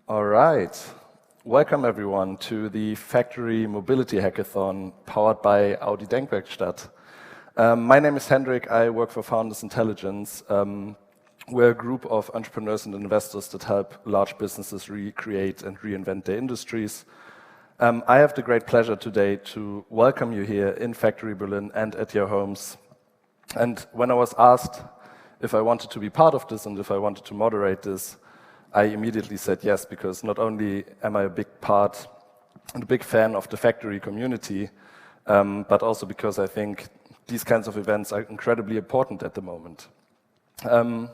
All right. Welcome everyone to the Factory Mobility Hackathon powered by Audi Denkwerkstatt. My name is Hendrik. I work for Founders Intelligence. We're a group of entrepreneurs and investors that help large businesses recreate and reinvent their industries. I have the great pleasure today to welcome you here in Factory Berlin and at your homes. And when I was asked if I wanted to be part of this and if I wanted to moderate this, I immediately said yes, because not only am I a big part and a big fan of the Factory community, but also because I think these kinds of events are incredibly important at the moment. The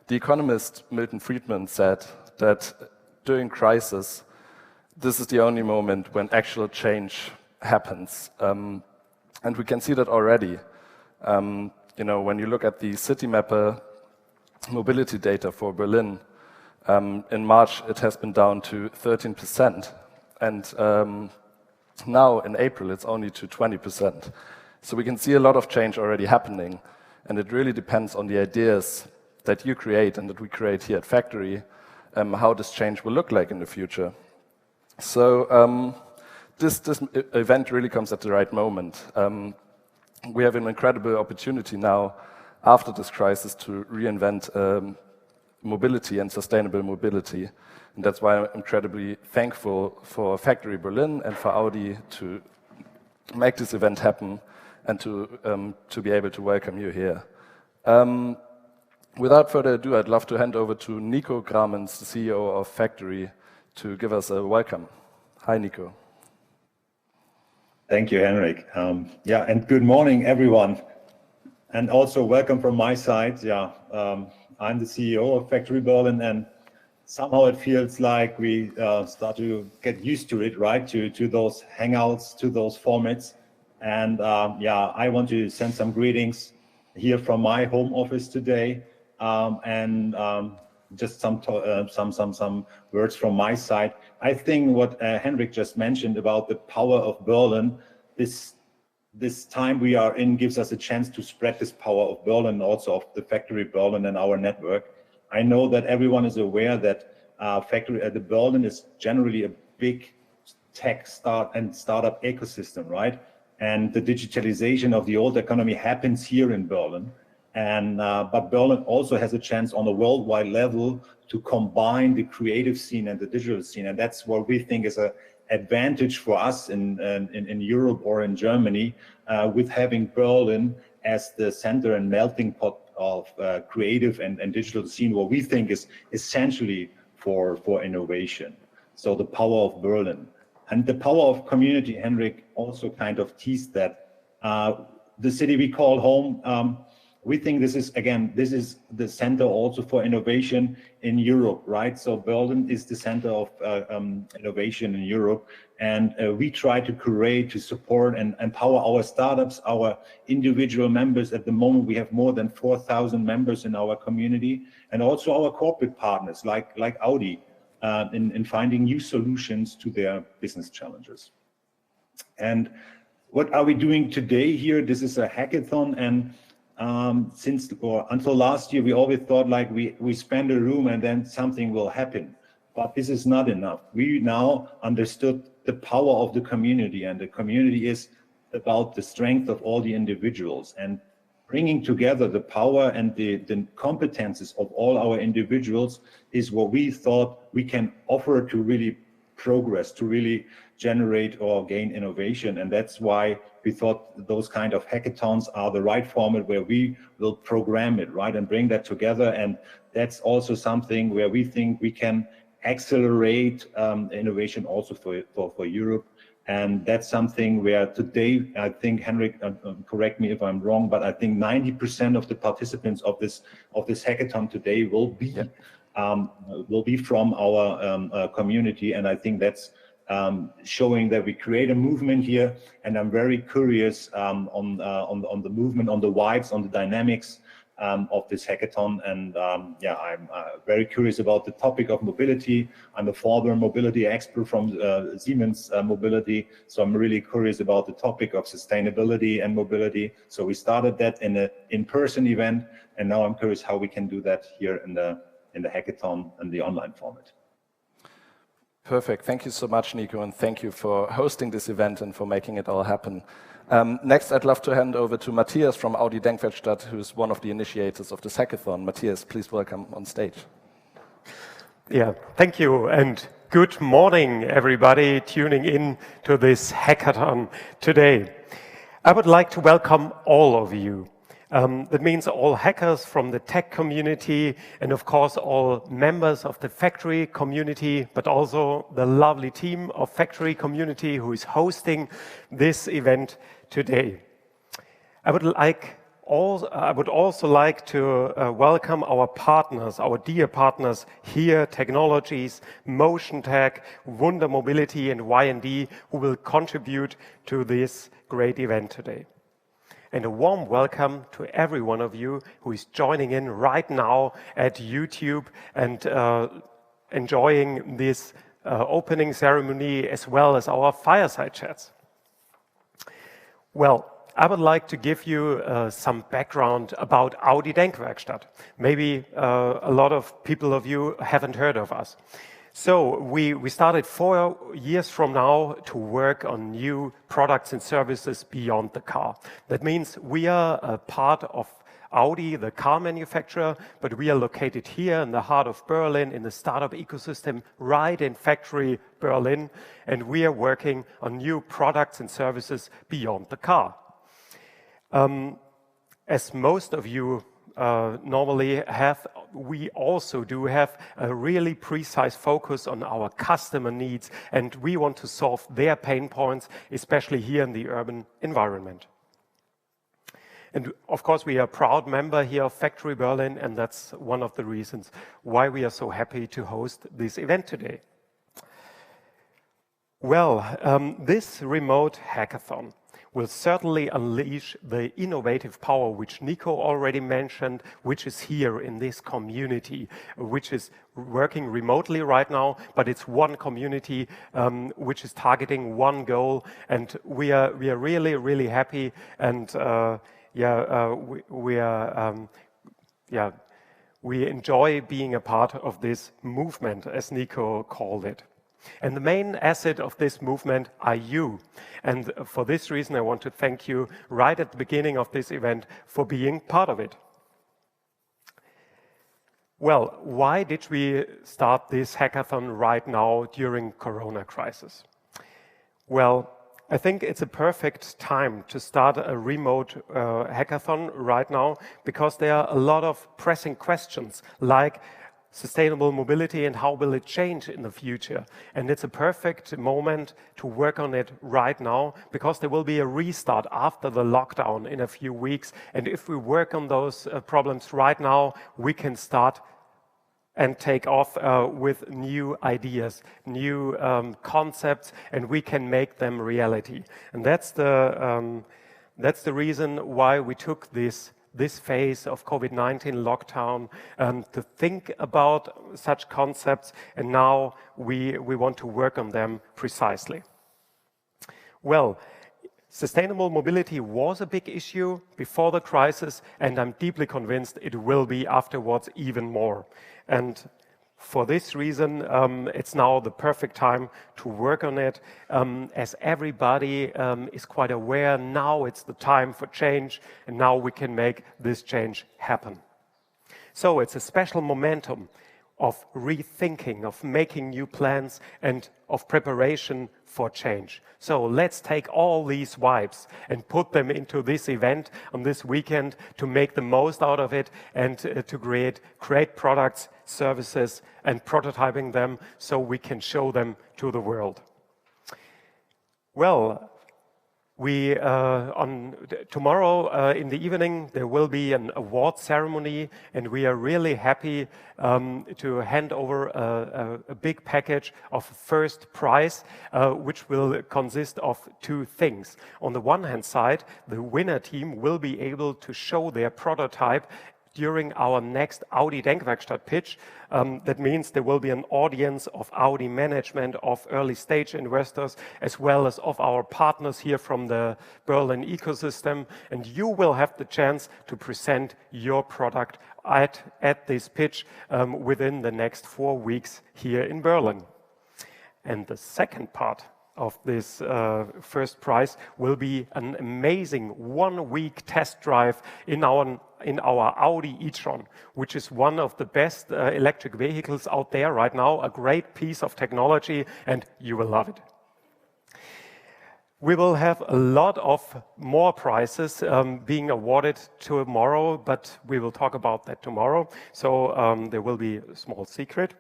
economist Milton Friedman said that during crisis, this is the only moment when actual change happens. And we can see that already. When you look at the city mapper mobility data for Berlin, in March it has been down to 13%. And now in April it's only to 20%. So we can see a lot of change already happening. And it really depends on the ideas that you create and that we create here at Factory, how this change will look like in the future. So this event really comes at the right moment. We have an incredible opportunity now after this crisis to reinvent mobility and sustainable mobility. And that's why I'm incredibly thankful for Factory Berlin and for Audi to make this event happen and to be able to welcome you here. Without further ado, I'd love to hand over to Nico Gramens, the CEO of Factory, to give us a welcome. Hi, Nico. Thank you, Henrik. And good morning, everyone. And also welcome from my side. I'm the CEO of Factory Berlin, and somehow it feels like we start to get used to it, right? To those hangouts, to those formats. And I want to send some greetings here from my home office today. Just some words from my side. I think what Henrik just mentioned about the power of Berlin, this time we are in gives us a chance to spread this power of Berlin, also of the Factory Berlin and our network. I know that everyone is aware that the Berlin is generally a big tech startup ecosystem, right? And the digitalization of the old economy happens here in Berlin. But Berlin also has a chance on a worldwide level to combine the creative scene and the digital scene. And that's what we think is an advantage for us in Europe or in Germany, with having Berlin as the center and melting pot of creative and digital scene, what we think is essentially for innovation. So the power of Berlin. And the power of community, Henrik also kind of teased that. The city we call home, we think this is the center also for innovation in Europe, right? So Berlin is the center of innovation in Europe. And we try to create, to support and empower our startups, our individual members. At the moment, we have more than 4,000 members in our community, and also our corporate partners like Audi in finding new solutions to their business challenges. And what are we doing today here? This is a hackathon, and until last year, we always thought like we spend a room and then something will happen. But this is not enough. We now understood the power of the community, and the community is about the strength of all the individuals, and bringing together the power and the competences of all our individuals is what we thought we can offer to really progress, to really generate or gain innovation. And that's why we thought those kind of hackathons are the right format where we will program it, right, and bring that together. And that's also something where we think we can accelerate innovation also for Europe. And that's something where today, I think, Henrik, correct me if I'm wrong, but I think 90% of the participants of this hackathon today will be from our community. And I think that's showing that we create a movement here. And I'm very curious on the movement, on the vibes, on the dynamics of this hackathon. And I'm very curious about the topic of mobility. I'm a former mobility expert from Siemens Mobility. So I'm really curious about the topic of sustainability and mobility. So we started that in an in-person event. And now I'm curious how we can do that here in the hackathon and the online format. Perfect. Thank you so much, Nico, and thank you for hosting this event and for making it all happen. Next, I'd love to hand over to Matthias from Audi Denkwerkstatt, who's one of the initiators of this hackathon. Matthias, please welcome on stage. Yeah, thank you, and good morning, everybody tuning in to this hackathon today. I would like to welcome all of you. That means all hackers from the tech community and of course all members of the factory community, but also the lovely team of factory community who is hosting this event today. I would also like to welcome our partners, our dear partners here, Technologies, Motiontag, Wunder Mobility and Y&D, who will contribute to this great event today. And a warm welcome to every one of you who is joining in right now at YouTube and enjoying this opening ceremony as well as our fireside chats. Well, I would like to give you some background about Audi Denkwerkstatt. Maybe a lot of people of you haven't heard of us. So we started 4 years from now to work on new products and services beyond the car. That means we are a part of Audi, the car manufacturer, but we are located here in the heart of Berlin in the startup ecosystem right in factory Berlin, and we are working on new products and services beyond the car. As most of you normally have, we also do have a really precise focus on our customer needs, and we want to solve their pain points, especially here in the urban environment. And of course, we are a proud member here of Factory Berlin, and that's one of the reasons why we are so happy to host this event today. Well, this remote hackathon will certainly unleash the innovative power which Nico already mentioned, which is here in this community, which is working remotely right now, but it's one community which is targeting one goal, and we are really, really happy, and we enjoy being a part of this movement, as Nico called it. And the main asset of this movement are you. And for this reason, I want to thank you right at the beginning of this event for being part of it. Well, why did we start this hackathon right now during Corona crisis? Well, I think it's a perfect time to start a remote hackathon right now because there are a lot of pressing questions like sustainable mobility and how will it change in the future. And it's a perfect moment to work on it right now because there will be a restart after the lockdown in a few weeks. And if we work on those problems right now, we can start and take off with new ideas, new concepts, and we can make them reality. And that's the reason why we took this phase of COVID-19 lockdown to think about such concepts, and now we want to work on them precisely. Well, sustainable mobility was a big issue before the crisis, and I'm deeply convinced it will be afterwards even more. And for this reason, it's now the perfect time to work on it, as everybody is quite aware now it's the time for change, and now we can make this change happen. So it's a special momentum of rethinking, of making new plans, and of preparation for change. So let's take all these vibes and put them into this event on this weekend to make the most out of it and to create great products, services, and prototyping them so we can show them to the world. Well, on tomorrow in the evening, there will be an award ceremony, and we are really happy to hand over a big package of first prize, which will consist of 2 things. On the one hand side, the winner team will be able to show their prototype during our next Audi Denkwerkstatt pitch. That means there will be an audience of Audi management, of early stage investors, as well as of our partners here from the Berlin ecosystem. And you will have the chance to present your product at this pitch within the next 4 weeks here in Berlin. And the second part of this first prize will be an amazing 1-week test drive in our Audi e-tron, which is one of the best electric vehicles out there right now, a great piece of technology, and you will love it. We will have a lot of more prizes being awarded tomorrow, but we will talk about that tomorrow. So there will be a small secret.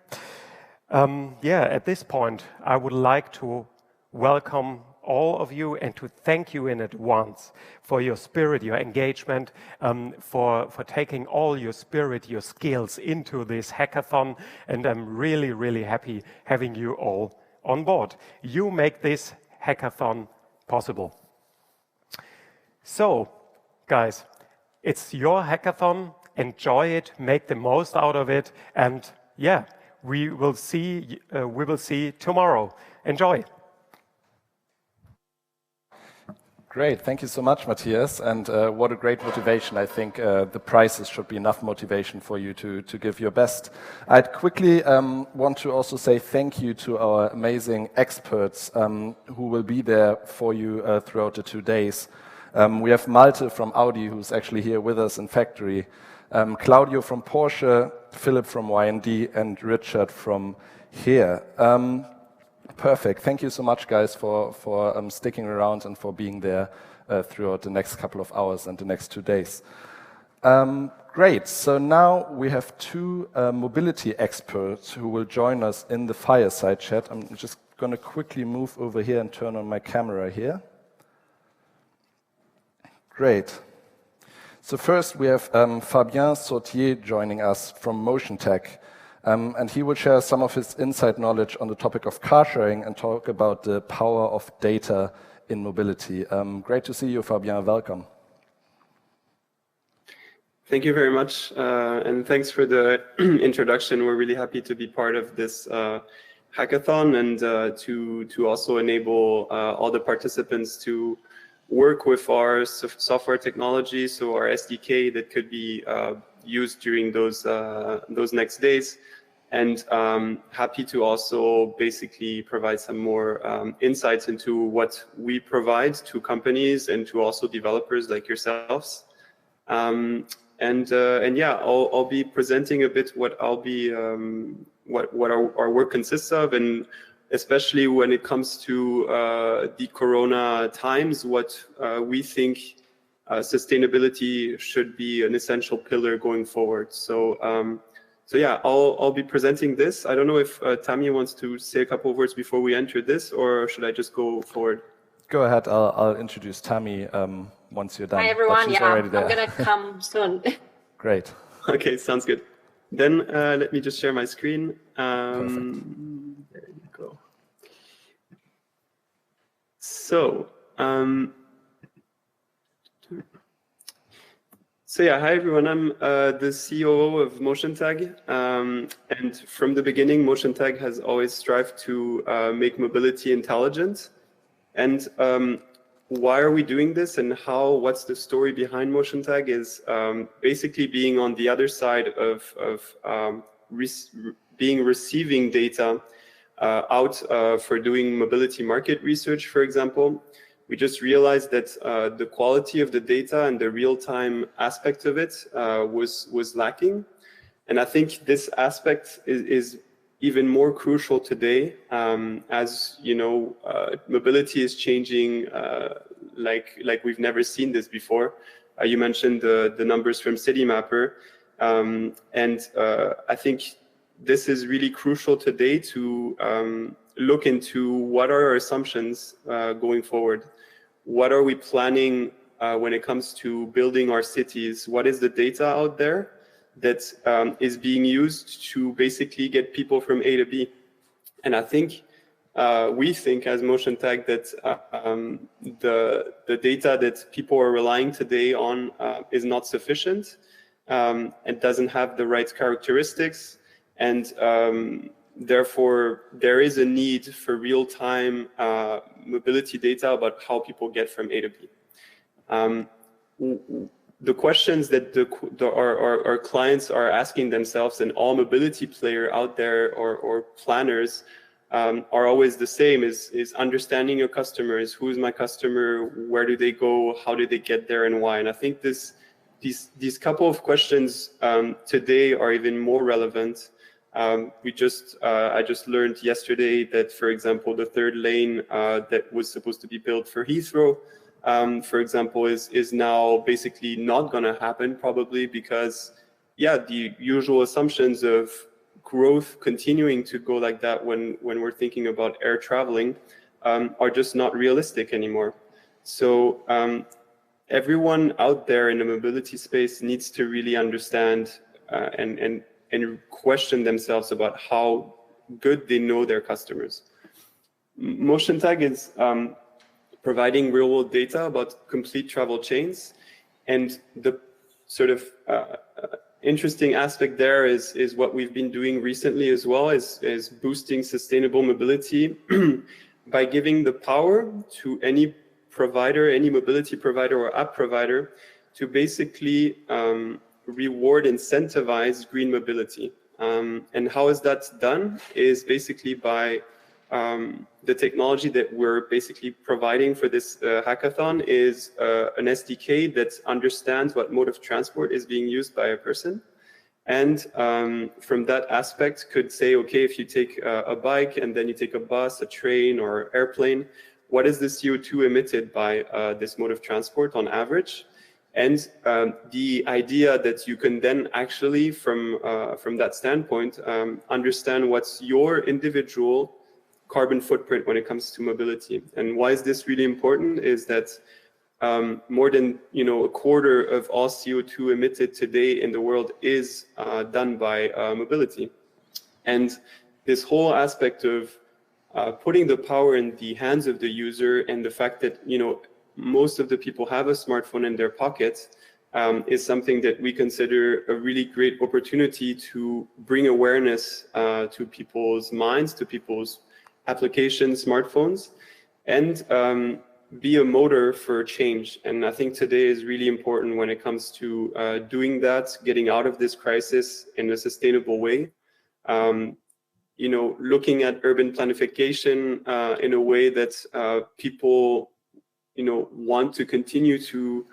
At this point, I would like to welcome all of you and to thank you in advance for your spirit, your engagement, for taking all your spirit, your skills into this hackathon. And I'm really, really happy having you all on board. You make this hackathon possible. So, guys, it's your hackathon. Enjoy it, make the most out of it, and yeah, we will see tomorrow. Enjoy. Great, thank you so much, Matthias, and what a great motivation. I think the prizes should be enough motivation for you to give your best. I'd quickly want to also say thank you to our amazing experts who will be there for you throughout the 2 days. We have Malte from Audi, who's actually here with us in factory, Claudio from Porsche, Philip from Y&D, and Richard from here. Perfect. Thank you so much, guys, for sticking around and for being there throughout the next couple of hours and the next 2 days. Great. So now we have 2 mobility experts who will join us in the Fireside chat. I'm just going to quickly move over here and turn on my camera here. Great. So first we have Fabien Sautier joining us from Motiontag. And he will share some of his inside knowledge on the topic of car sharing and talk about the power of data in mobility. Great to see you, Fabien. Welcome. Thank you very much, and thanks for the introduction. We're really happy to be part of this hackathon and to also enable all the participants to work with our software technology, so our SDK that could be used during those next days, and happy to also basically provide some more insights into what we provide to companies and to also developers like yourselves. And yeah, I'll be presenting a bit what our work consists of, and especially when it comes to the Corona times, what we think sustainability should be an essential pillar going forward. So yeah, I'll be presenting this. I don't know if Tammy wants to say a couple of words before we enter this, or should I just go forward? Go ahead. I'll introduce Tammy once you're done. Hi, everyone. Yeah, I'm going to come soon. Great. Okay, sounds good. Then let me just share my screen. Perfect. There you go. So, yeah, hi everyone. I'm the COO of Motiontag, and from the beginning, Motiontag has always strived to make mobility intelligent. And why are we doing this, and what's the story behind Motiontag is basically being on the other side of receiving data out for doing mobility market research, for example. We just realized that the quality of the data and the real-time aspect of it was lacking. And I think this aspect is even more crucial today, as you know, mobility is changing like we've never seen this before. You mentioned the numbers from Citymapper, and I think this is really crucial today to look into what are our assumptions going forward. What are we planning when it comes to building our cities? What is the data out there that is being used to basically get people from A to B? And I think we think as Motiontag that the data that people are relying today on is not sufficient. It doesn't have the right characteristics, and therefore there is a need for real-time mobility data about how people get from A to B. The questions that our clients are asking themselves, and all mobility player out there or planners are always the same, is understanding your customers. Who is my customer? Where do they go? How did they get there, and why? And I think these couple of questions today are even more relevant. I just learned yesterday that, for example, the third lane that was supposed to be built for Heathrow, for example, is now basically not going to happen, probably because, yeah, the usual assumptions of growth continuing to go like that when we're thinking about air traveling are just not realistic anymore. So everyone out there in the mobility space needs to really understand and question themselves about how good they know their customers. Motiontag is providing real-world data about complete travel chains, and the sort of interesting aspect there is what we've been doing recently as well, is boosting sustainable mobility by giving the power to any provider, any mobility provider or app provider, to basically reward, incentivize green mobility. And how is that done is basically by the technology that we're basically providing for this hackathon is an SDK that understands what mode of transport is being used by a person. And from that aspect could say, okay, if you take a bike and then you take a bus, a train, or airplane, what is the CO2 emitted by this mode of transport on average? And the idea that you can then actually, from that standpoint, understand what's your individual carbon footprint when it comes to mobility. And why is this really important is that more than a quarter of all CO2 emitted today in the world is done by mobility. And this whole aspect of putting the power in the hands of the user, and the fact that most of the people have a smartphone in their pockets, is something that we consider a really great opportunity to bring awareness to people's minds, to people's applications, smartphones, and be a motor for change. And I think today is really important when it comes to doing that, getting out of this crisis in a sustainable way. Looking at urban planification in a way that people want to continue to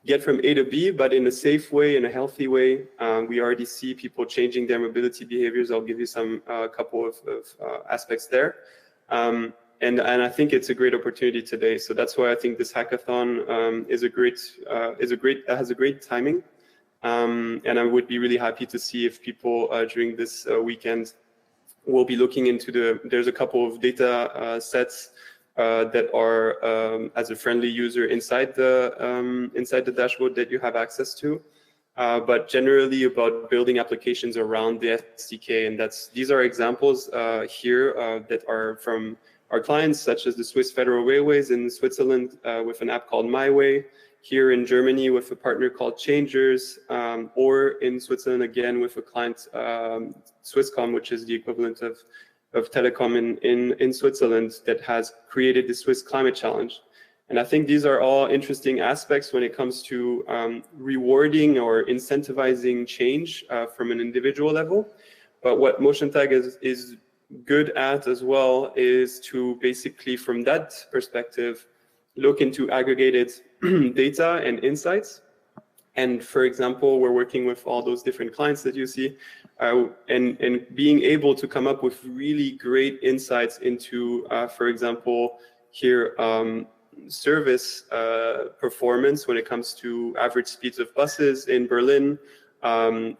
get from A to B, but in a safe way, in a healthy way. We already see people changing their mobility behaviors. I'll give you a couple of aspects there. And I think it's a great opportunity today. So that's why I think this hackathon has a great timing. And I would be really happy to see if people during this weekend will be looking into there's a couple of data sets that are as a friendly user inside the dashboard that you have access to, but generally about building applications around the SDK. And these are examples here that are from our clients, such as the Swiss Federal Railways in Switzerland with an app called My Way, here in Germany with a partner called Changers, or in Switzerland again with a client, Swisscom, which is the equivalent of telecom in Switzerland, that has created the Swiss Climate Challenge. And I think these are all interesting aspects when it comes to rewarding or incentivizing change from an individual level. But what Motiontag is good at as well is to basically, from that perspective, look into aggregated data and insights. And for example, we're working with all those different clients that you see, and being able to come up with really great insights into, for example, here, service performance when it comes to average speeds of buses in Berlin,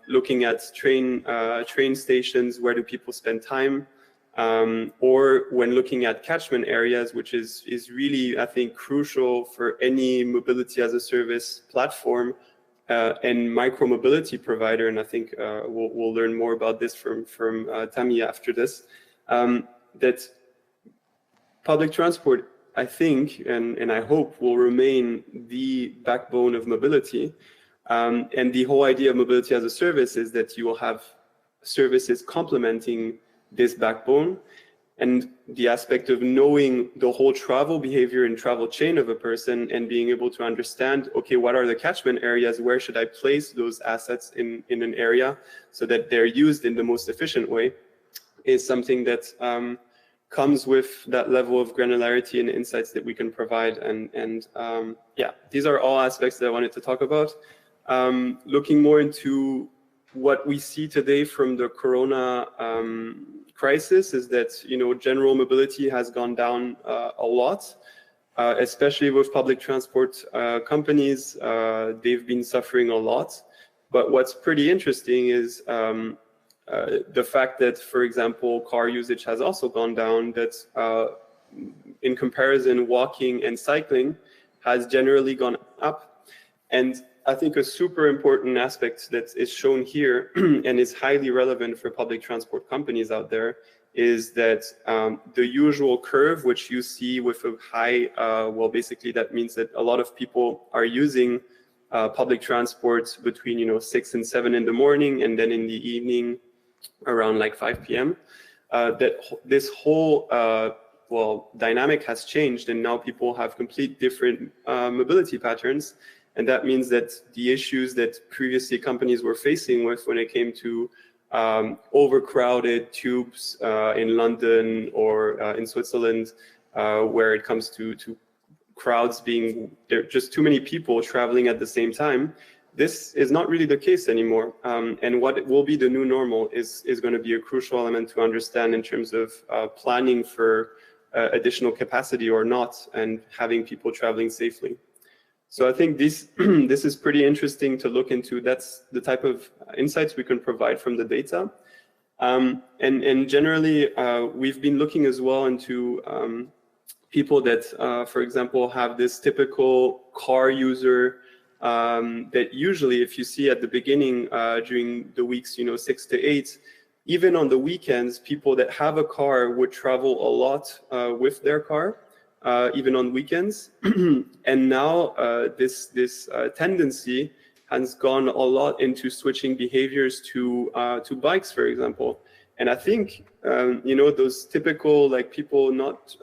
looking at train stations, where do people spend time, or when looking at catchment areas, which is really, I think, crucial for any mobility as a service platform and micro mobility provider. And I think we'll learn more about this from Tammy after this, that public transport, I think, and I hope, will remain the backbone of mobility. And the whole idea of mobility as a service is that you will have services complementing this backbone, and the aspect of knowing the whole travel behavior and travel chain of a person, and being able to understand, okay, what are the catchment areas, where should I place those assets in an area so that they're used in the most efficient way, is something that comes with that level of granularity and insights that we can provide. And yeah, these are all aspects that I wanted to talk about. Looking more into what we see today from the Corona crisis is that, you know, general mobility has gone down a lot, especially with public transport companies. They've been suffering a lot. But what's pretty interesting is the fact that, for example, car usage has also gone down, that in comparison, walking and cycling has generally gone up. And I think a super important aspect that is shown here and is highly relevant for public transport companies out there is that the usual curve, which you see with a high, well, basically that means that a lot of people are using public transport between, you know, 6 and 7 in the morning, and then in the evening around like 5 p.m. That this whole well, dynamic has changed, and now people have complete different mobility patterns. And that means that the issues that previously companies were facing with when it came to overcrowded tubes in London or in Switzerland, where it comes to crowds being, there are just too many people traveling at the same time, this is not really the case anymore. And what will be the new normal is going to be a crucial element to understand in terms of planning for additional capacity or not, and having people traveling safely. So I think this is pretty interesting to look into. That's the type of insights we can provide from the data. And generally, we've been looking as well into people that, for example, have this typical car user that usually, if you see at the beginning during the weeks, you know, 6 to 8, even on the weekends, people that have a car would travel a lot with their car. Even on weekends. And now this tendency has gone a lot into switching behaviors to bikes, for example. And I think, you know, those typical, like, people not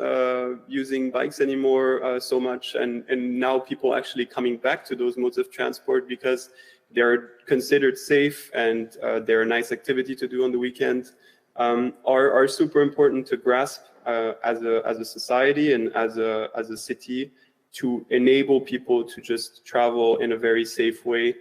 using bikes anymore so much, and now people actually coming back to those modes of transport because they're considered safe and they're a nice activity to do on the weekend, are super important to grasp as a society and as a city, to enable people to just travel in a very safe way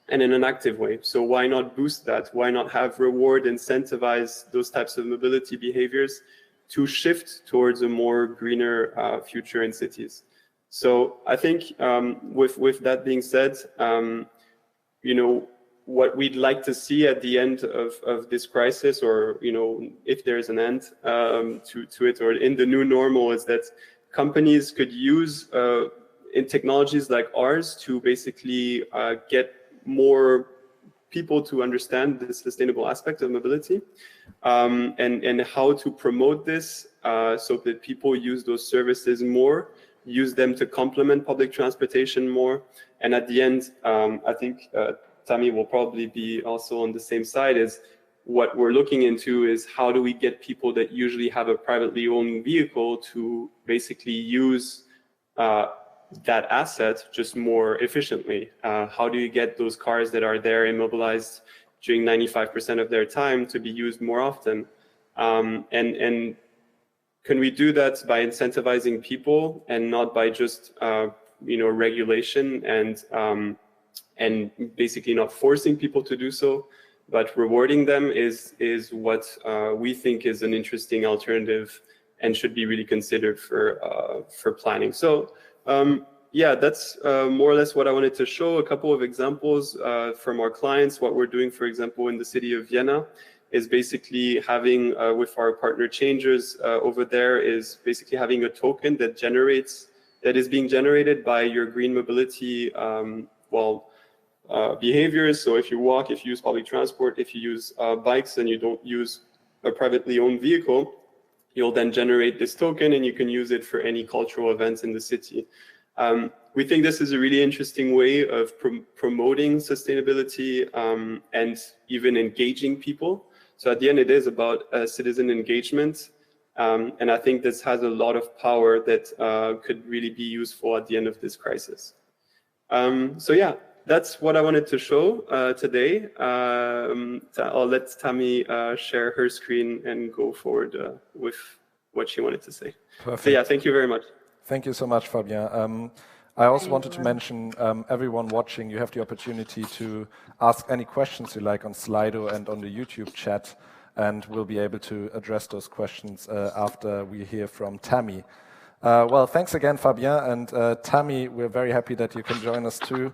and in an active way. So why not boost that? Why not have reward, incentivize those types of mobility behaviors to shift towards a more greener future in cities? So I think with that being said, you know, what we'd like to see at the end of this crisis, or, you know, if there's an end to it, or in the new normal, is that companies could use in technologies like ours to basically get more people to understand the sustainable aspect of mobility, and how to promote this so that people use those services more, use them to complement public transportation more. And at the end, I think Tammy will probably be also on the same side, is what we're looking into is how do we get people that usually have a privately owned vehicle to basically use that asset just more efficiently? How do you get those cars that are there immobilized during 95% of their time to be used more often? And can we do that by incentivizing people and not by just you know, regulation and basically not forcing people to do so, but rewarding them is what we think is an interesting alternative and should be really considered for planning. So yeah, that's more or less what I wanted to show. A couple of examples from our clients. What we're doing, for example, in the city of Vienna, is basically having with our partner changers over there, is basically having a token that is being generated by your green mobility behaviors. So if you walk, if you use public transport, if you use bikes and you don't use a privately owned vehicle, you'll then generate this token and you can use it for any cultural events in the city. We think this is a really interesting way of promoting sustainability and even engaging people. So at the end, it is about citizen engagement. And I think this has a lot of power that could really be useful at the end of this crisis. So yeah, that's what I wanted to show today. I'll let Tammy share her screen and go forward with what she wanted to say. Perfect. So yeah, thank you very much. Thank you so much, Fabien. I also wanted to mention, everyone watching, you have the opportunity to ask any questions you like on Slido and on the YouTube chat, and we'll be able to address those questions after we hear from Tammy. Well, thanks again, Fabien, and Tammy, we're very happy that you can join us too.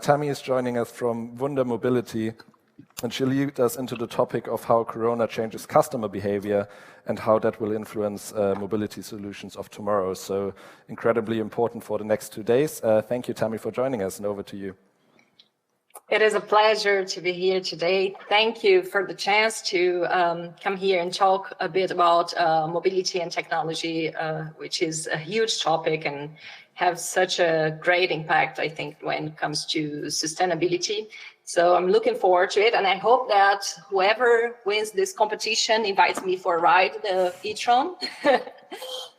Tammy is joining us from Wunder Mobility, and she'll lead us into the topic of how Corona changes customer behavior and how that will influence mobility solutions of tomorrow. So incredibly important for the next 2 days. Thank you, Tammy, for joining us, and over to you. It is a pleasure to be here today. Thank you for the chance to come here and talk a bit about mobility and technology, which is a huge topic and have such a great impact, I think, when it comes to sustainability. So I'm looking forward to it, and I hope that whoever wins this competition invites me for a ride in the e-tron.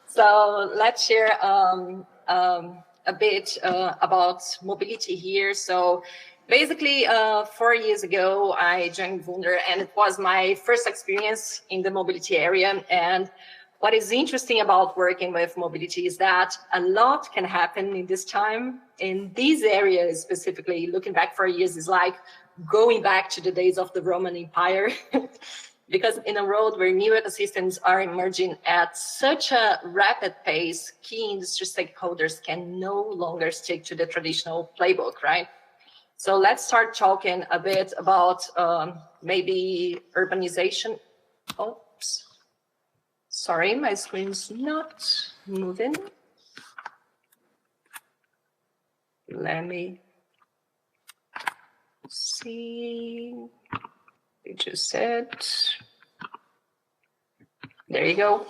So let's share a bit about mobility here. So basically, 4 years ago, I joined Wunder, and it was my first experience in the mobility area. And what is interesting about working with mobility is that a lot can happen in this time. In these areas, specifically, looking back 4 years is like going back to the days of the Roman Empire, because in a world where new ecosystems are emerging at such a rapid pace, key industry stakeholders can no longer stick to the traditional playbook, right? So let's start talking a bit about maybe urbanization. Oops. Sorry, my screen's not moving. Let me see. You just said. There you go.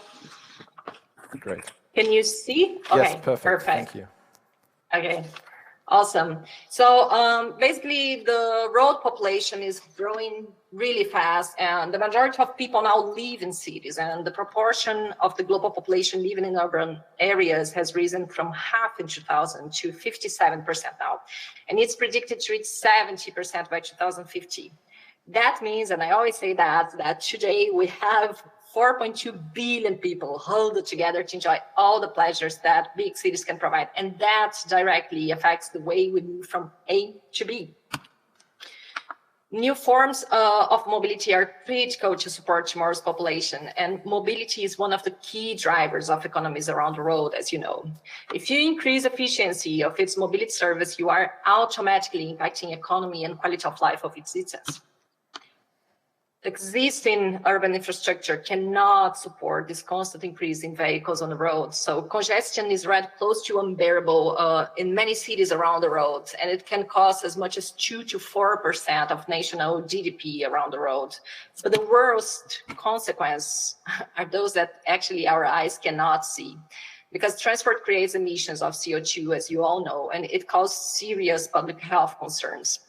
Great. Can you see? Yes, Okay, perfect. Thank you. Okay. Awesome. So basically, the road population is growing really fast, and the majority of people now live in cities, and the proportion of the global population living in urban areas has risen from half in 2000 to 57% now, and it's predicted to reach 70% by 2050. That means, and I always say that today we have 4.2 billion people huddled together to enjoy all the pleasures that big cities can provide. And that directly affects the way we move from A to B. New forms of mobility are critical to support tomorrow's population. And mobility is one of the key drivers of economies around the world, as you know. If you increase efficiency of its mobility service, you are automatically impacting economy and quality of life of its citizens. Existing urban infrastructure cannot support this constant increase in vehicles on the road. So congestion is right close to unbearable in many cities around the road, and it can cost as much as 2 to 4% of national GDP around the road. But the worst consequences are those that actually our eyes cannot see, because transport creates emissions of CO2, as you all know, and it causes serious public health concerns.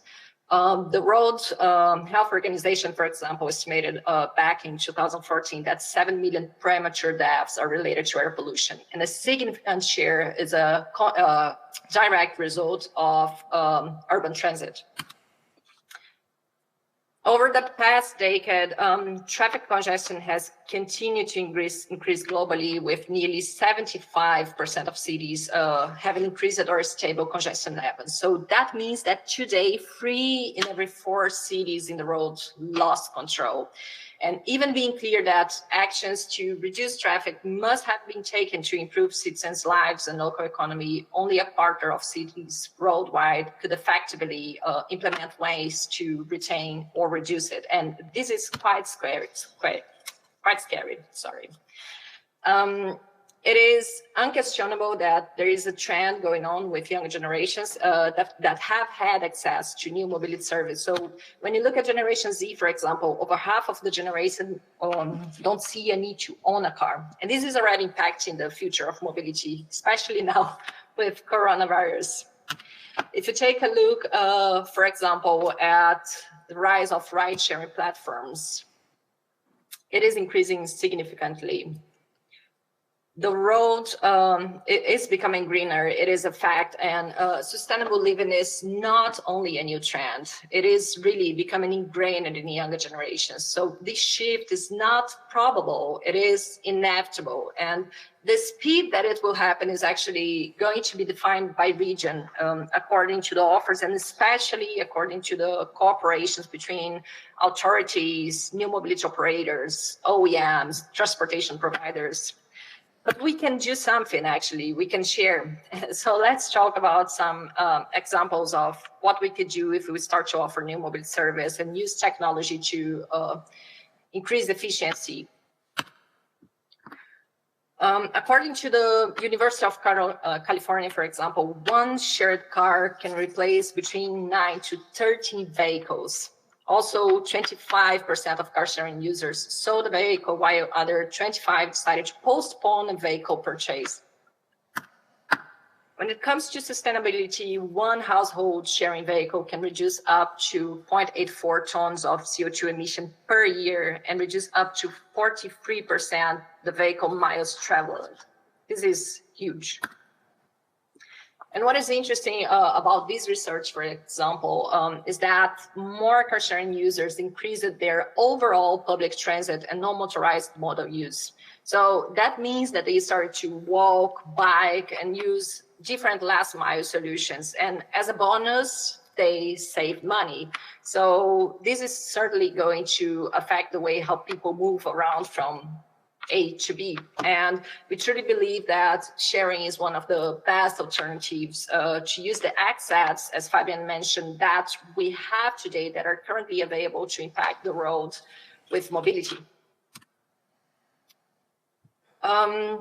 The World Health Organization, for example, estimated back in 2014 that 7 million premature deaths are related to air pollution. And a significant share is a direct result of urban transit. Over the past decade, traffic congestion has continued to increase globally, with nearly 75% of cities having increased or stable congestion levels. So that means that today, 3 in every 4 cities in the world lost control. And even being clear that actions to reduce traffic must have been taken to improve citizens' lives and local economy, only a quarter of cities worldwide could effectively implement ways to retain or reduce it. And this is quite scary. Sorry. It is unquestionable that there is a trend going on with younger generations that have had access to new mobility service. So when you look at Generation Z, for example, over half of the generation don't see a need to own a car. And this is already impacting the future of mobility, especially now with coronavirus. If you take a look, for example, at the rise of ride-sharing platforms, it is increasing significantly. the road is becoming greener. It is a fact, and sustainable living is not only a new trend. It is really becoming ingrained in the younger generations. So this shift is not probable. It is inevitable, and the speed that it will happen is actually going to be defined by region, according to the offers, and especially according to the cooperations between authorities, new mobility operators, OEMs, transportation providers. But we can do something, actually, we can share. So let's talk about some examples of what we could do if we start to offer new mobility service and use technology to increase efficiency. According to the University of California, for example, one shared car can replace between 9 to 13 vehicles. Also, 25% of car sharing users sold a vehicle, while other 25 decided to postpone a vehicle purchase. When it comes to sustainability, one household sharing vehicle can reduce up to 0.84 tons of CO2 emission per year and reduce up to 43% the vehicle miles traveled. This is huge. And what is interesting about this research, for example, is that more car sharing users increased their overall public transit and non-motorized modal use. So that means that they started to walk, bike, and use different last mile solutions. And as a bonus, they save money. So this is certainly going to affect the way how people move around from A to B. And we truly believe that sharing is one of the best alternatives to use the assets, as Fabian mentioned, that we have today that are currently available to impact the road with mobility.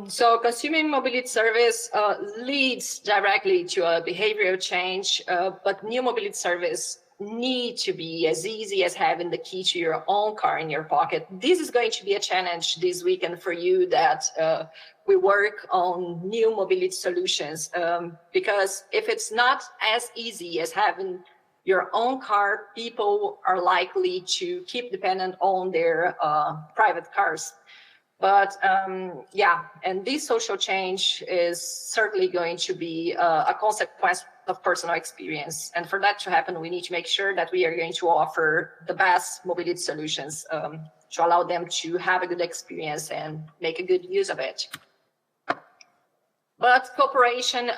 So consuming mobility service leads directly to a behavioral change, but new mobility service need to be as easy as having the key to your own car in your pocket. This is going to be a challenge this weekend for you that we work on new mobility solutions, because if it's not as easy as having your own car, people are likely to keep dependent on their private cars. But yeah, and this social change is certainly going to be a consequence of personal experience. And for that to happen, we need to make sure that we are going to offer the best mobility solutions to allow them to have a good experience and make a good use of it. But cooperation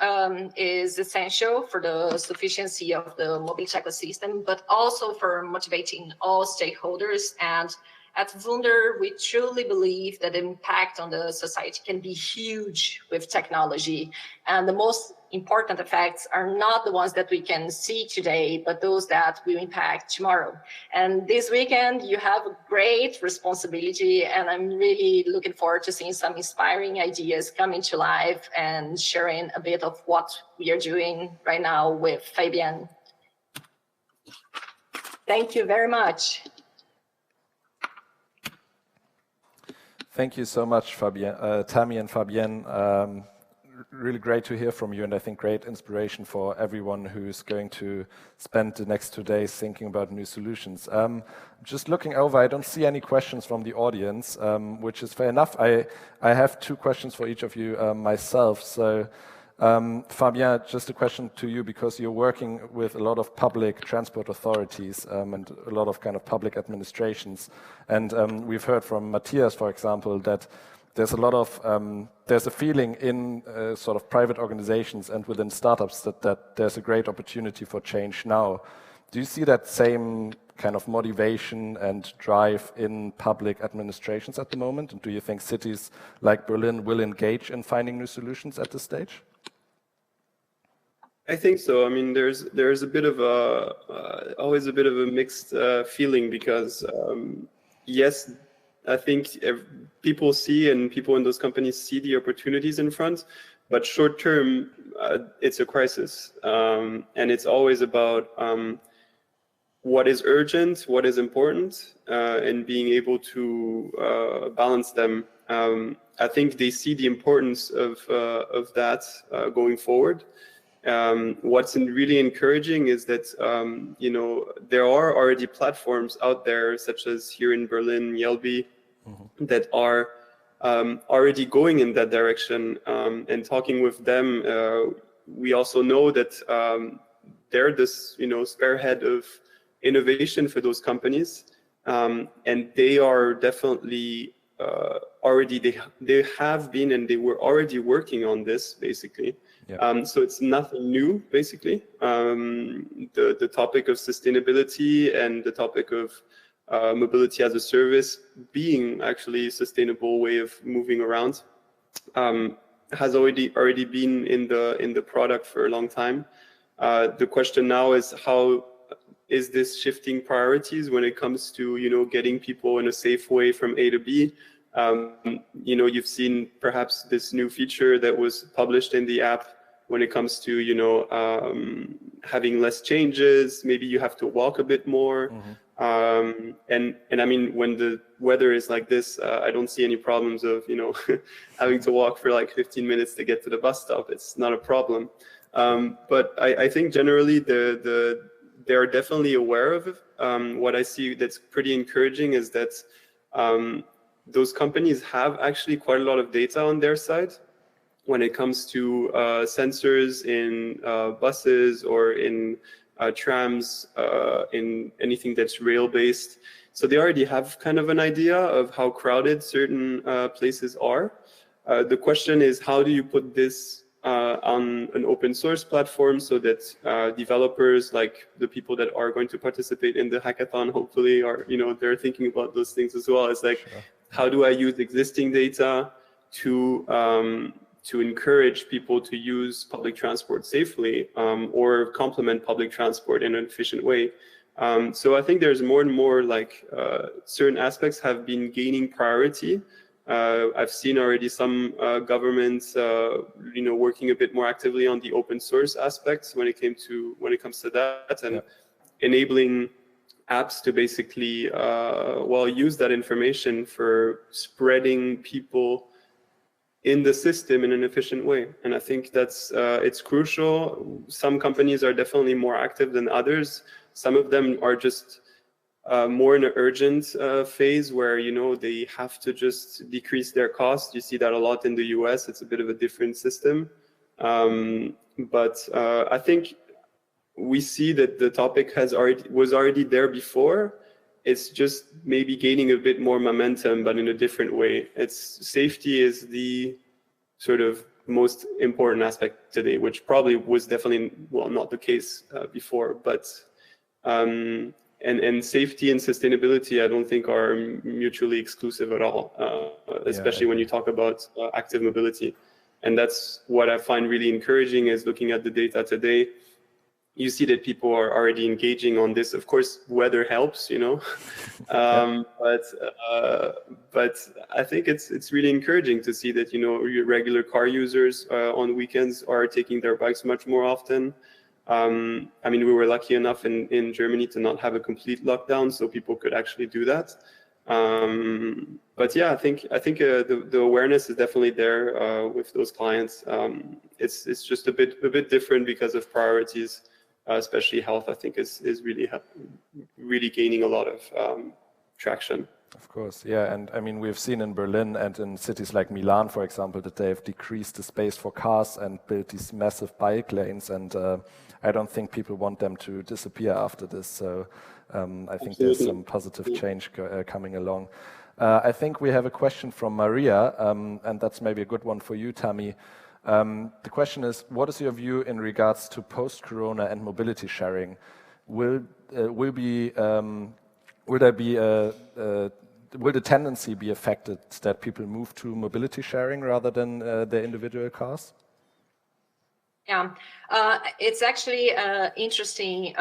is essential for the sufficiency of the mobility ecosystem, but also for motivating all stakeholders. And at Wunder, we truly believe that the impact on the society can be huge with technology. And the most important effects are not the ones that we can see today, but those that will impact tomorrow. And this weekend, you have a great responsibility, and I'm really looking forward to seeing some inspiring ideas coming to life and sharing a bit of what we are doing right now with Fabian. Thank you very much. Thank you so much, Tammy and Fabienne. Really great to hear from you, and I think great inspiration for everyone who's going to spend the next 2 days thinking about new solutions. Just looking over, I don't see any questions from the audience, which is fair enough. I have 2 questions for each of you myself. So, Fabien, just a question to you, because you're working with a lot of public transport authorities and a lot of kind of public administrations. And we've heard from Matthias, for example, that there's a lot of, there's a feeling in sort of private organizations and within startups that there's a great opportunity for change now. Do you see that same kind of motivation and drive in public administrations at the moment? And do you think cities like Berlin will engage in finding new solutions at this stage? I think so. I mean, there's a bit of always a bit of a mixed feeling, because yes, I think people see, and people in those companies see the opportunities in front, but short term, it's a crisis, and it's always about what is urgent, what is important, and being able to balance them. I think they see the importance of that going forward. What's really encouraging is that you know, there are already platforms out there, such as here in Berlin, Yelby, that are already going in that direction. And talking with them, we also know that they're this, spearhead of innovation for those companies, and they are definitely already they have been and they were already working on this basically. Yeah. So it's nothing new basically. The topic of sustainability and the topic of mobility as a service being actually a sustainable way of moving around has already been in the product for a long time. The question now is, how is this shifting priorities when it comes to getting people in a safe way from A to B? You've seen perhaps this new feature that was published in the app when it comes to having less changes. Maybe you have to walk a bit more. Mm-hmm. And I mean, when the weather is like this, I don't see any problems of having to walk for like 15 minutes to get to the bus stop. It's not a problem. But I think generally they're definitely aware of it. What I see that's pretty encouraging is that those companies have actually quite a lot of data on their side when it comes to sensors in buses or in trams, in anything that's rail-based. So they already have kind of an idea of how crowded certain places are. The question is, how do you put this on an open source platform so that developers, like the people that are going to participate in the hackathon, hopefully they're thinking about those things as well. It's like, sure. How do I use existing data to encourage people to use public transport safely or complement public transport in an efficient way? So I think there's more and more certain aspects have been gaining priority. I've seen already some governments, working a bit more actively on the open source aspects when it comes to that, and enabling apps to basically use that information for spreading people in the system in an efficient way. And I think that's it's crucial. Some companies are definitely more active than others. Some of them are just more in an urgent phase where they have to just decrease their costs. You see that a lot in the US. It's a bit of a different system, but I think we see that the topic was already there before. It's just maybe gaining a bit more momentum, but in a different way. Safety is the sort of most important aspect today, which probably was definitely not the case before, but. And safety and sustainability, I don't think are mutually exclusive at all, especially when you talk about active mobility. And that's what I find really encouraging is looking at the data today. You see that people are already engaging on this. Of course, weather helps, but I think it's really encouraging to see that, your regular car users on weekends are taking their bikes much more often. I mean, we were lucky enough in Germany to not have a complete lockdown, so people could actually do that. But yeah, I think the awareness is definitely there with those clients. It's just a bit different because of priorities, especially health. I think is really gaining a lot of traction. Of course, yeah, and I mean, we've seen in Berlin and in cities like Milan, for example, that they've decreased the space for cars and built these massive bike lanes, and I don't think people want them to disappear after this, so I think there's some positive change coming along. I think we have a question from Maria, and that's maybe a good one for you, Tammy. The question is, what is your view in regards to post-corona and mobility sharing? Will the tendency be affected that people move to mobility sharing rather than their individual cars? Yeah, it's actually an interesting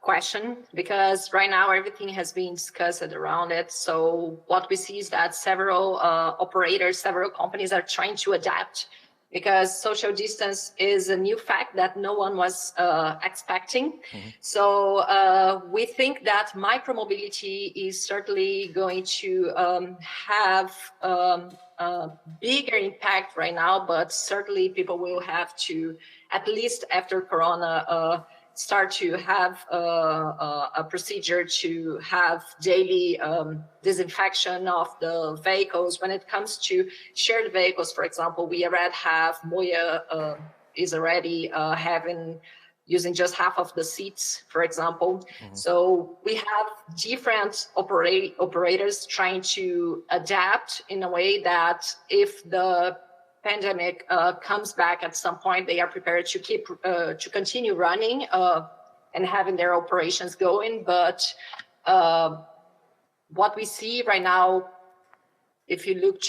question because right now everything has been discussed around it. So what we see is that several operators, several companies are trying to adapt because social distance is a new fact that no one was expecting. Mm-hmm. So we think that micromobility is certainly going to have a bigger impact right now, but certainly people will have to, at least after Corona, start to have a procedure to have daily disinfection of the vehicles. When it comes to shared vehicles, for example, we already have Moya is already using just half of the seats, for example. So we have different operators trying to adapt in a way that if the pandemic comes back at some point, they are prepared to to continue running and having their operations going. But what we see right now, if you look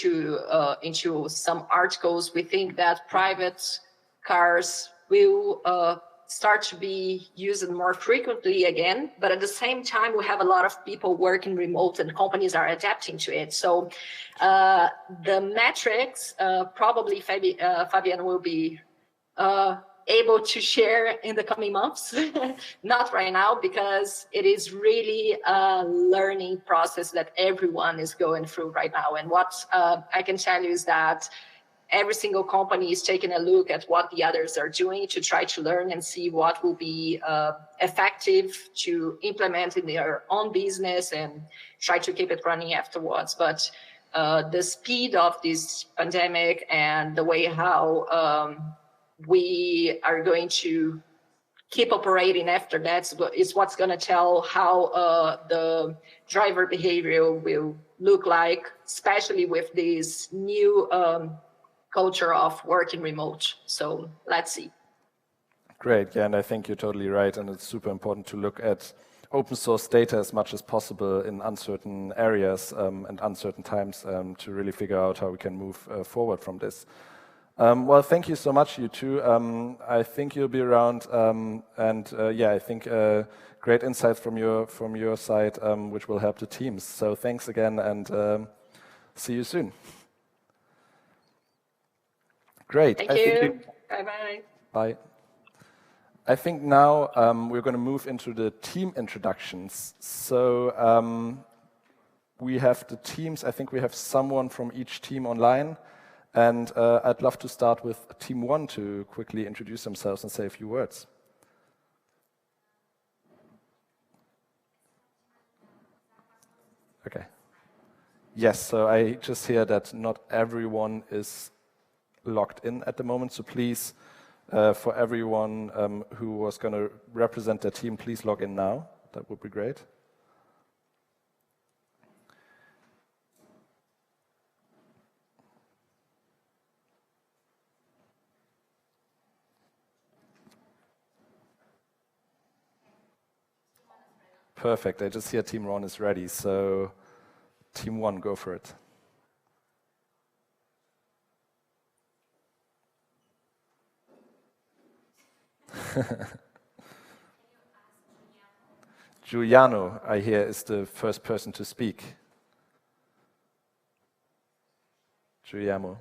into some articles, we think that private cars will start to be used more frequently again, but at the same time, we have a lot of people working remote and companies are adapting to it. So the metrics, probably Fabian will be able to share in the coming months, not right now, because it is really a learning process that everyone is going through right now. And what I can tell you is that every single company is taking a look at what the others are doing to try to learn and see what will be effective to implement in their own business and try to keep it running afterwards. But the speed of this pandemic and the way how we are going to keep operating after that is what's going to tell how the driver behavior will look like, especially with this new culture of working remote. So let's see. Great, yeah, and I think you're totally right, and it's super important to look at open source data as much as possible in uncertain areas and uncertain times to really figure out how we can move forward from this. Well, thank you so much, you two. I think you'll be around, and yeah, I think great insights from your side, which will help the teams. So thanks again, and see you soon. Great. Thank you. Bye-bye. Bye. I think now we're going to move into the team introductions. So we have the teams. I think we have someone from each team online. And I'd love to start with Team 1 to quickly introduce themselves and say a few words. Okay. Yes, so I just hear that not everyone is logged in at the moment, so please, for everyone who was going to represent their team, please log in now. That would be great. Perfect, I just hear Team 1 is ready, so Team 1, go for it. Giuliano, I hear, is the first person to speak. Giuliano.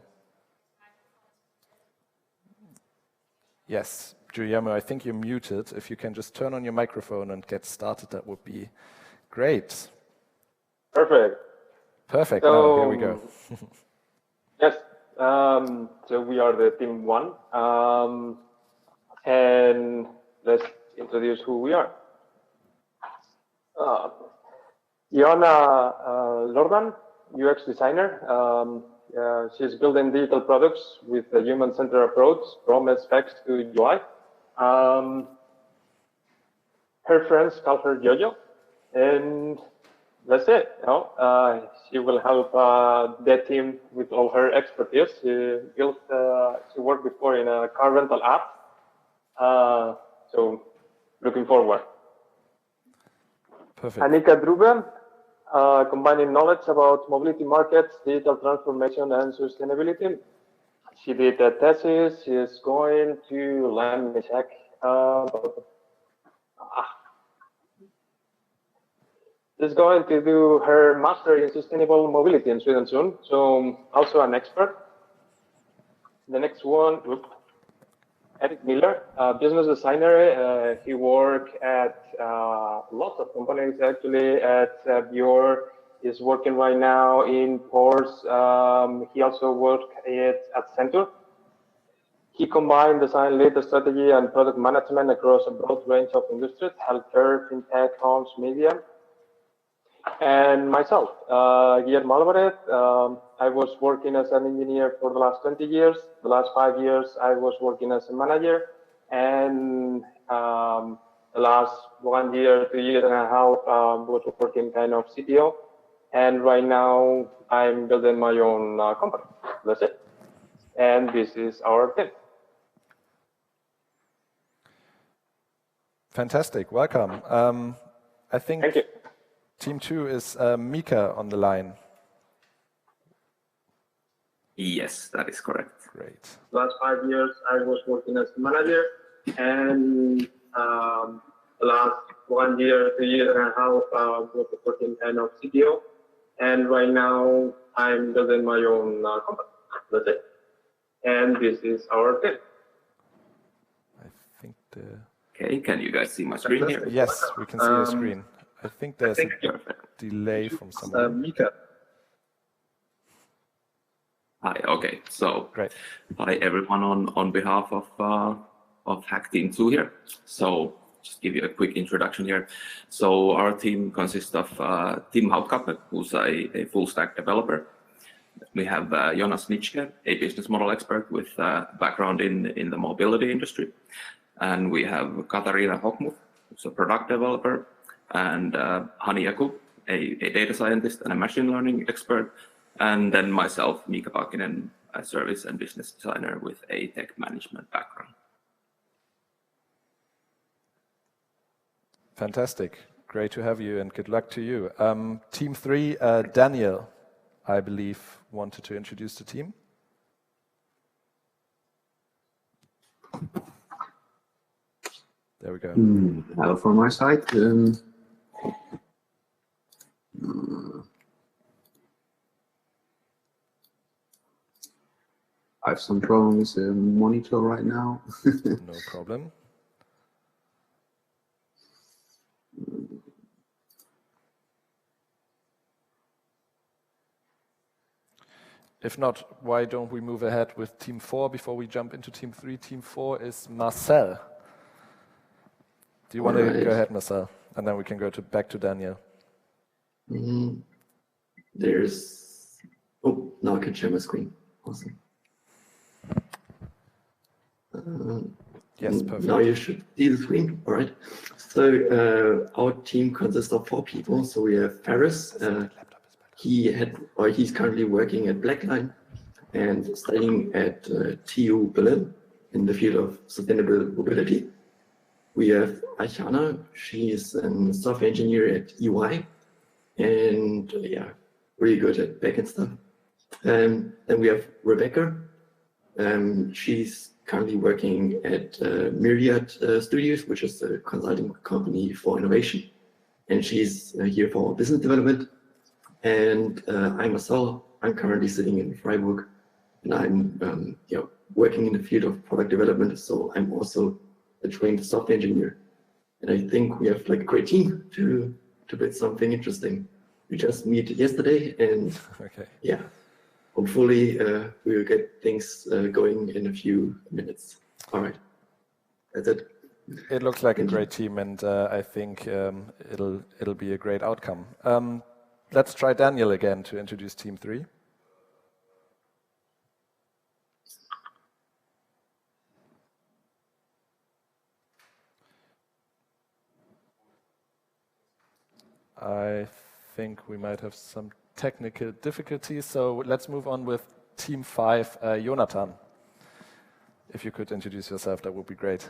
Yes, Giuliano, I think you're muted. If you can just turn on your microphone and get started, that would be great. Perfect. Perfect, So, now here we go. Yes, so we are the Team 1. And let's introduce who we are. Iona Lordan, UX designer. She's building digital products with a human-centered approach from specs to UI. Her friends call her Jojo, and that's it. She will help the team with all her expertise. She worked before in a car rental app. So looking forward. Perfect. Annika Drube, combining knowledge about mobility markets, digital transformation, and sustainability. She did a thesis. She is going to let me check. She's going to do her master in sustainable mobility in Sweden soon. So also an expert. The next one. Eric Miller, business designer. He worked at lots of companies, actually, at Bjor. He's working right now in Porsche. He also worked at Accenture. He combined design, lead strategy, and product management across a broad range of industries: healthcare, fintech, homes, media. And myself, Guillermo Alvarez. I was working as an engineer for the last 20 years. The last 5 years, I was working as a manager, and the last 1 year, 2 years and a half, was working kind of CTO. And right now, I'm building my own company. That's it. And this is our team. Fantastic. Welcome. I think Thank you. Team 2 is Mika on the line. Yes, that is correct. Great. Last 5 years, I was working as a manager, and the last 1 year, 2 years and a half, was working kind of CTO. And right now, I'm building my own company. That's it. And this is our team. I think the... Okay, can you guys see my screen here? Yes, we can see your screen. I think there's a delay from someone. Mika. Hi, okay, so Great. hi everyone on behalf of Hack Team 2 here. So just give you a quick introduction here. So our team consists of Tim Hautkappe, who's a full stack developer. We have Jonas Nitschke, a business model expert with background in the mobility industry. And we have Katariina Hochmuth, who's a product developer, and Hani Jakub, a data scientist and a machine learning expert, and then myself, Mika Pakinen, a service and business designer with a tech management background. Fantastic. Great to have you and good luck to you. Team 3, Daniel, I believe, wanted to introduce the team. There we go. Hello from my side. I have some problems with the monitor right now. No problem. If not, why don't we move ahead with Team 4 before we jump into Team 3? Team 4 is Marcel. Do you want to go ahead, Marcel? And then we can go back to Daniel. There's... Oh, now I can share my screen. Awesome. Yes, perfect. Now you should see the screen. All right. So our team consists of 4 people. So we have Faris. He's currently working at Blackline and studying at TU Berlin in the field of sustainable mobility. We have Ayana. She is a software engineer at EY, and yeah, really good at backend stuff. Then we have Rebecca. She's currently working at Myriad Studios, which is a consulting company for innovation, and she's here for business development. And I myself, I'm currently sitting in Freiburg, and I'm working in the field of product development. So I'm also a trained software engineer, and I think we have like a great team to build something interesting. We just met yesterday, and yeah, hopefully we will get things going in a few minutes. All right, that's it. It looks like a great team, and I think it'll be a great outcome. Let's try Daniel again to introduce Team 3. I think we might have some technical difficulties, so let's move on with Team 5, Jonathan. If you could introduce yourself, that would be great.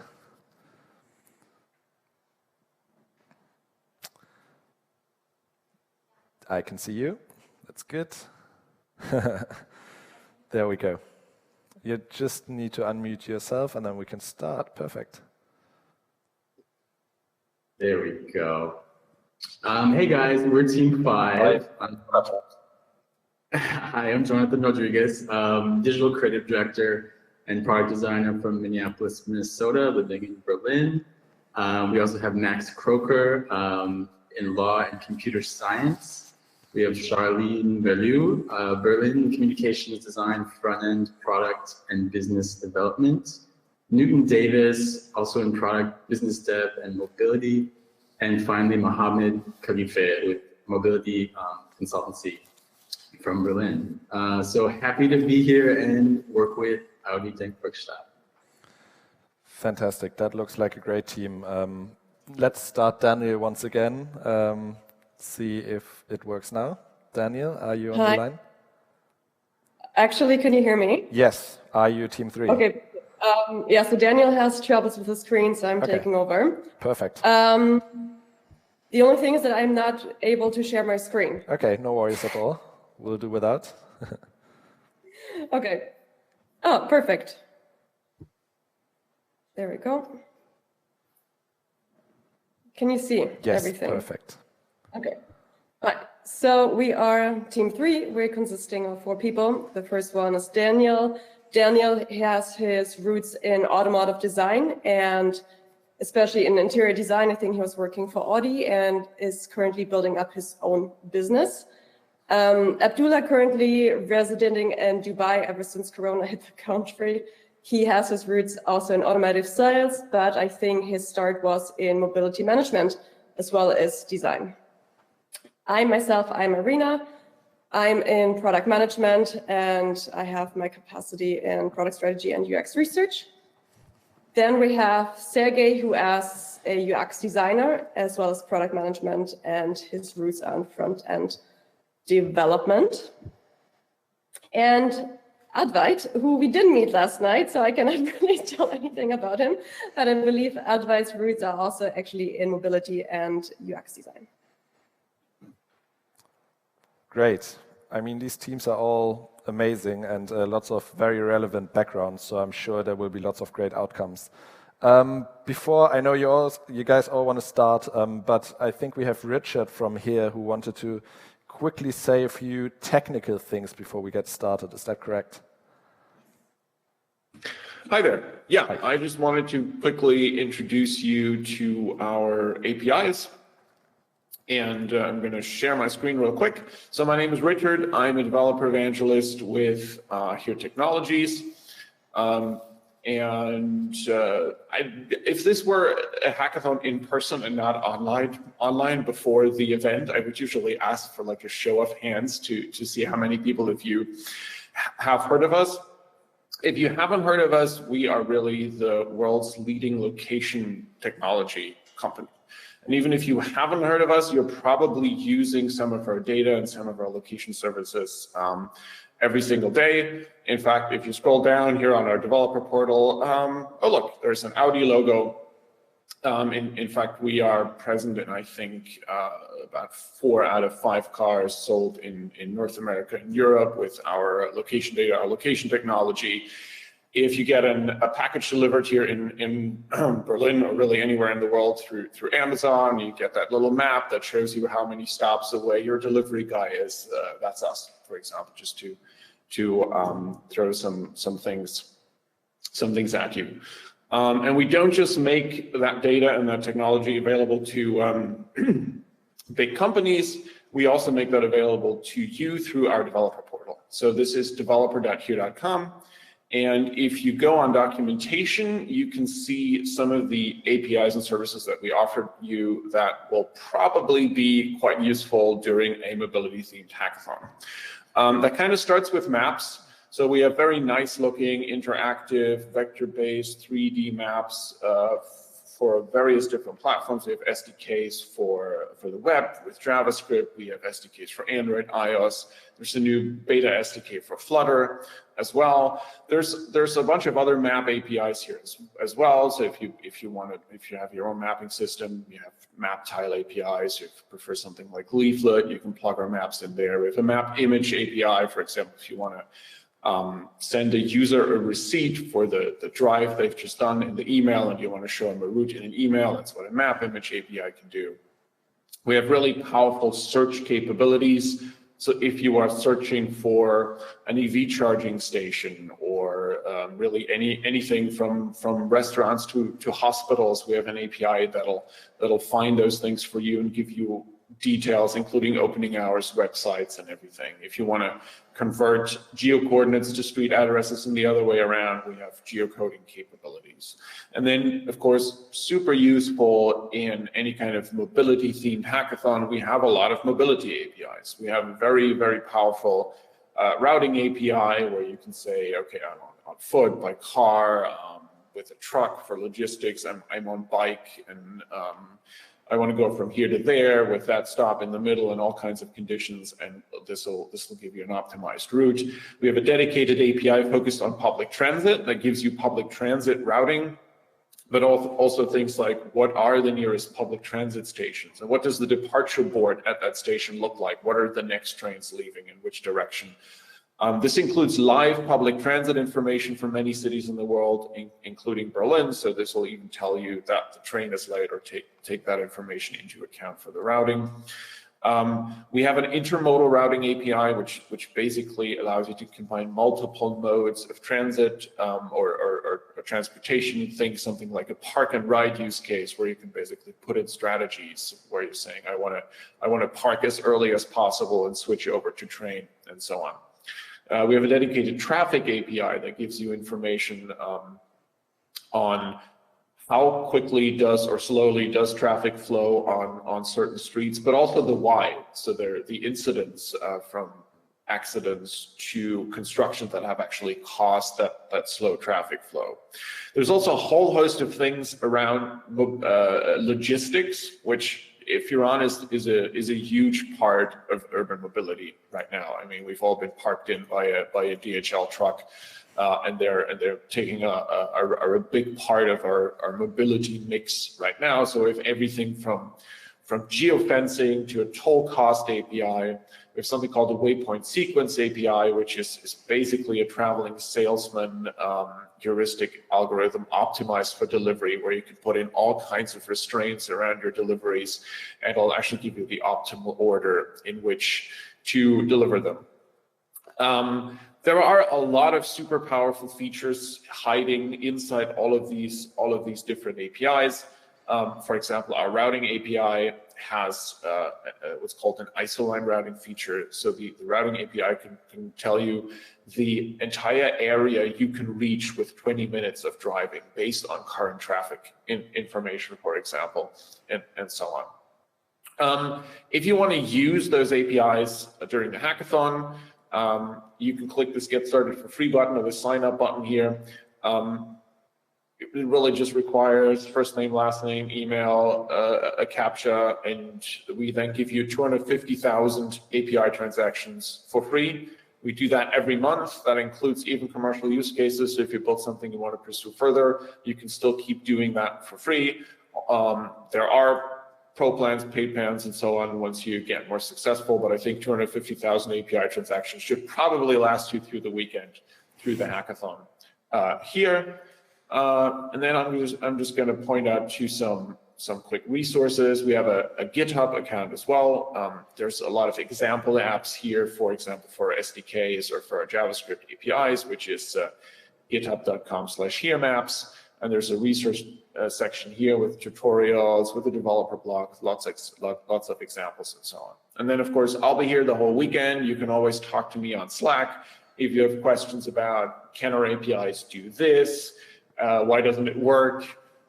I can see you. That's good. There we go. You just need to unmute yourself and then we can start. Perfect. There we go. Hey guys, we're Team 5. Hi, I'm Jonathan Rodriguez, digital creative director and product designer from Minneapolis, Minnesota, living in Berlin. We also have Max Croker in law and computer science, We have Charlene Bellew, Berlin Communications Design, Front-End, Product and Business Development. Newton Davis, also in Product, Business Dev and Mobility. And finally, Mohammed Khalife with Mobility Consultancy from Berlin. So happy to be here and work with Audi Denkwerkstatt. Fantastic. That looks like a great team. Let's start Daniel once again. See if it works now. Daniel, are you on the line? Actually, can you hear me? Yes. Are you team 3? Okay. Yeah, so Daniel has troubles with the screen, so I'm taking over. Perfect. The only thing is that I'm not able to share my screen. Okay, no worries at all. We'll do without. Okay. Oh, perfect. There we go. Can you see everything? Yes, perfect. Okay. All right. So we are team 3. We're consisting of 4 people. The first one is Daniel. Daniel has his roots in automotive design and especially in interior design. I think he was working for Audi and is currently building up his own business. Abdullah currently residing in Dubai ever since Corona hit the country. He has his roots also in automotive sales, but I think his start was in mobility management as well as design. I'm Arina. I'm in product management and I have my capacity in product strategy and UX research. Then we have Sergey, who is a UX designer as well as product management, and his roots are in front-end development. And Advait, who we didn't meet last night, so I cannot really tell anything about him, but I believe Advait's roots are also actually in mobility and UX design. Great. I mean, these teams are all amazing and lots of very relevant backgrounds, so I'm sure there will be lots of great outcomes. Before, I know you guys all want to start, but I think we have Richard from here who wanted to quickly say a few technical things before we get started. Is that correct? Hi there. Yeah, Hi. I just wanted to quickly introduce you to our APIs. And I'm going to share my screen real quick. So my name is Richard. I'm a developer evangelist with Here Technologies. If this were a hackathon in person and not online before the event, I would usually ask for like a show of hands to see how many people of you have heard of us. If you haven't heard of us, we are really the world's leading location technology company. And even if you haven't heard of us, you're probably using some of our data and some of our location services every single day. In fact, if you scroll down here on our developer portal, oh look, there's an Audi logo. In fact, we are present in, I think, about 4 out of 5 cars sold in North America and Europe with our location data, our location technology. If you get a package delivered here in Berlin or really anywhere in the world through Amazon, you get that little map that shows you how many stops away your delivery guy is. That's us, for example, just to throw some things at you. And we don't just make that data and that technology available to big companies. We also make that available to you through our developer portal. So this is developer.here.com. And if you go on documentation, you can see some of the APIs and services that we offer you that will probably be quite useful during a mobility-themed hackathon. That kind of starts with maps. So we have very nice looking, interactive, vector-based 3D maps for various different platforms. We have SDKs for the web with JavaScript. We have SDKs for Android, iOS. There's a new beta SDK for Flutter as well. There's a bunch of other map APIs here as well. So if you have your own mapping system, you have map tile APIs. If you prefer something like Leaflet, you can plug our maps in there. We have a map image API, for example, if you want to send a user a receipt for the drive they've just done in the email and you want to show them a route in an email. That's what a map image API can do. We have really powerful search capabilities. So if you are searching for an EV charging station or really anything from restaurants to hospitals, we have an API that'll find those things for you and give you details, including opening hours, websites, and everything. If you want to convert geo-coordinates to street addresses and the other way around, we have geocoding capabilities. And then, of course, super useful in any kind of mobility-themed hackathon, we have a lot of mobility APIs. We have a very, very powerful routing API where you can say, okay, I'm on foot, by car, with a truck for logistics, I'm on bike, and I want to go from here to there with that stop in the middle and all kinds of conditions, and this will give you an optimized route. We have a dedicated API focused on public transit that gives you public transit routing, but also things like what are the nearest public transit stations, and what does the departure board at that station look like? What are the next trains leaving in which direction? This includes live public transit information from many cities in the world, including Berlin. So this will even tell you that the train is late, or take that information into account for the routing. We have an intermodal routing API, which basically allows you to combine multiple modes of transit or transportation. Think something like a park and ride use case, where you can basically put in strategies where you're saying, I want to park as early as possible and switch over to train, and so on. We have a dedicated traffic API that gives you information on how quickly or slowly does traffic flow on certain streets, but also the why. So the incidents from accidents to construction that have actually caused that slow traffic flow. There's also a whole host of things around logistics, which, if you're honest, is a huge part of urban mobility right now. I mean, we've all been parked in by a DHL truck, and they're taking a big part of our mobility mix right now. So if everything from geofencing to a toll cost API, we have something called the waypoint sequence API, which is basically a traveling salesman heuristic algorithm optimized for delivery, where you can put in all kinds of restraints around your deliveries, and it'll actually give you the optimal order in which to deliver them. There are a lot of super powerful features hiding inside all of these different APIs. For example, our routing API has what's called an isoline routing feature. So the routing API can tell you the entire area you can reach with 20 minutes of driving based on current traffic information, for example, and so on. If you want to use those APIs during the hackathon, you can click this Get Started for Free button or the Sign Up button here. It really just requires first name, last name, email, a CAPTCHA, and we then give you 250,000 API transactions for free. We do that every month. That includes even commercial use cases. So if you build something you want to pursue further, you can still keep doing that for free. There are pro plans, paid plans, and so on once you get more successful, but I think 250,000 API transactions should probably last you through the weekend, through the hackathon here. And then I'm just going to point out to some quick resources. We have a GitHub account as well. There's a lot of example apps here, for example, for SDKs or for our JavaScript APIs, which is github.com/heremaps. And there's a resource section here with tutorials, with a developer blog, lots of examples and so on. And then, of course, I'll be here the whole weekend. You can always talk to me on Slack if you have questions about, can our APIs do this? Why doesn't it work?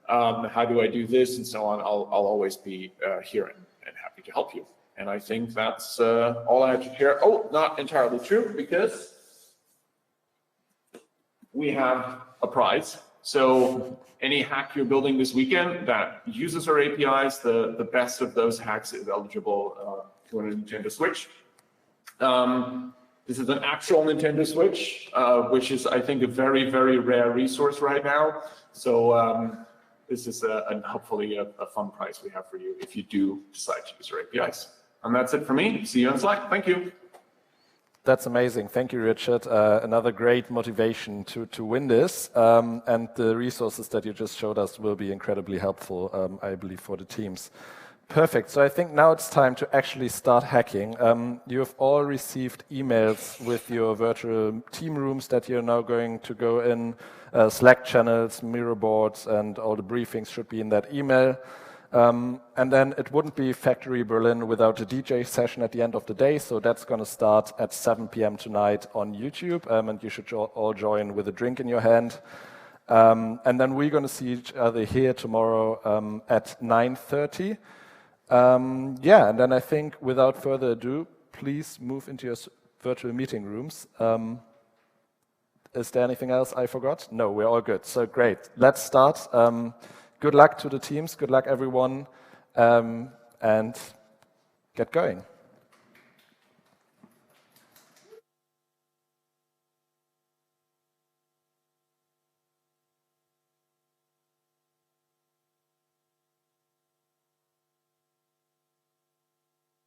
How do I do this? And so on. I'll always be here and happy to help you. And I think that's all I have to share. Oh, not entirely true, because we have a prize. So any hack you're building this weekend that uses our APIs, the best of those hacks is eligible to a Nintendo Switch. This is an actual Nintendo Switch, which is, I think, a very, very rare resource right now. So this is hopefully a fun prize we have for you if you do decide to use our APIs. And that's it for me. See you on Slack. Thank you. That's amazing. Thank you, Richard. Another great motivation to win this. And the resources that you just showed us will be incredibly helpful, I believe, for the teams. Perfect. So I think now it's time to actually start hacking. You have all received emails with your virtual team rooms that you're now going to go in. Slack channels, Miro boards, and all the briefings should be in that email. And then it wouldn't be Factory Berlin without a DJ session at the end of the day, so that's going to start at 7 p.m. tonight on YouTube, and you should all join with a drink in your hand. And then we're going to see each other here tomorrow at 9:30. Yeah, and then I think without further ado, please move into your virtual meeting rooms. Is there anything else I forgot? No, we're all good. So great. Let's start. Good luck to the teams. Good luck, everyone. And get going.